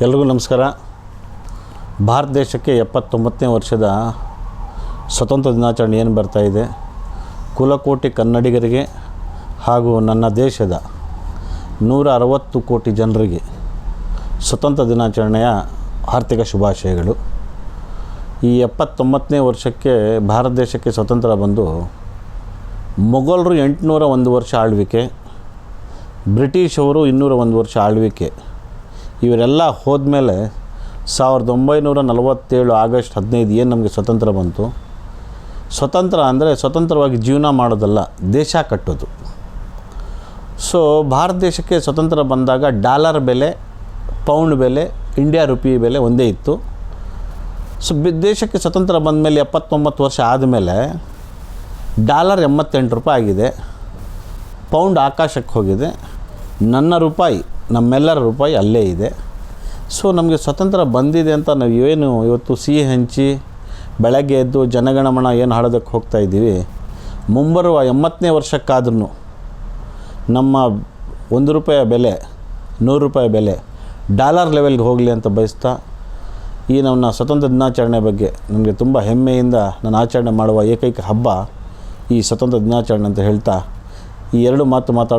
ಎಲ್ರಿಗೂ ನಮಸ್ಕಾರ. ಭಾರತ ದೇಶಕ್ಕೆ 79ನೇ ವರ್ಷದ ಸ್ವತಂತ್ರ ದಿನಾಚರಣೆ ಏನು ಬರ್ತಾಯಿದೆ, ಕುಲಕೋಟಿ ಕನ್ನಡಿಗರಿಗೆ ಹಾಗೂ ನನ್ನ ದೇಶದ 160 ಕೋಟಿ ಜನರಿಗೆ ಸ್ವತಂತ್ರ ದಿನಾಚರಣೆಯ ಆರ್ಥಿಕ ಶುಭಾಶಯಗಳು. ಈ 79ನೇ ವರ್ಷಕ್ಕೆ ಭಾರತ ದೇಶಕ್ಕೆ ಸ್ವತಂತ್ರ ಬಂದು ಮೊಘಲರು 801 ವರ್ಷ ಆಳ್ವಿಕೆ, ಬ್ರಿಟಿಷವರು 201 ವರ್ಷ ಆಳ್ವಿಕೆ, ಇವರೆಲ್ಲ ಹೋದ್ಮೇಲೆ 1947 ಆಗಸ್ಟ್ 15 ಏನು ನಮಗೆ ಸ್ವತಂತ್ರ ಬಂತು. ಸ್ವತಂತ್ರ ಅಂದರೆ ಸ್ವತಂತ್ರವಾಗಿ ಜೀವನ ಮಾಡೋದಲ್ಲ, ದೇಶ ಕಟ್ಟೋದು. ಸೊ ಭಾರತ ದೇಶಕ್ಕೆ ಸ್ವತಂತ್ರ ಬಂದಾಗ ಡಾಲರ್ ಬೆಲೆ, ಪೌಂಡ್ ಬೆಲೆ, ಇಂಡಿಯಾ ರುಪಿ ಬೆಲೆ ಒಂದೇ ಇತ್ತು. ಸೊ ದೇಶಕ್ಕೆ ಸ್ವತಂತ್ರ ಬಂದಮೇಲೆ 79 ವರ್ಷ ಆದಮೇಲೆ ಡಾಲರ್ 88 ರೂಪಾಯಿ ಆಗಿದೆ, ಪೌಂಡ್ ಆಕಾಶಕ್ಕೆ ಹೋಗಿದೆ, ನನ್ನ ರೂಪಾಯಿ, ನಮ್ಮೆಲ್ಲರ ರೂಪಾಯಿ ಅಲ್ಲೇ ಇದೆ. ಸೊ ನಮಗೆ ಸ್ವತಂತ್ರ ಬಂದಿದೆ ಅಂತ ನಾವು ಇವತ್ತು ಸಿಹಿ ಹಂಚಿ ಬೆಳಗ್ಗೆ ಎದ್ದು ಜನಗಣಮನ ಏನು ಹಾಡೋದಕ್ಕೆ ಹೋಗ್ತಾ ಇದ್ದೀವಿ. ಮುಂಬರುವ 80ನೇ ವರ್ಷಕ್ಕಾದ್ರೂ ನಮ್ಮ 1 ರೂಪಾಯಿ ಬೆಲೆ, 100 ರೂಪಾಯಿ ಬೆಲೆ ಡಾಲರ್ ಲೆವೆಲ್ಗೆ ಹೋಗಲಿ ಅಂತ ಬಯಸ್ತಾ, ಈ ನನ್ನ ಸ್ವತಂತ್ರ ದಿನಾಚರಣೆ ಬಗ್ಗೆ ನನಗೆ ತುಂಬ ಹೆಮ್ಮೆಯಿಂದ ನಾನು ಆಚರಣೆ ಮಾಡುವ ಏಕೈಕ ಹಬ್ಬ ಈ ಸ್ವತಂತ್ರ ದಿನಾಚರಣೆ ಅಂತ ಹೇಳ್ತಾ ಈ ಎರಡು ಮಾತು ಮಾತಾಡೋ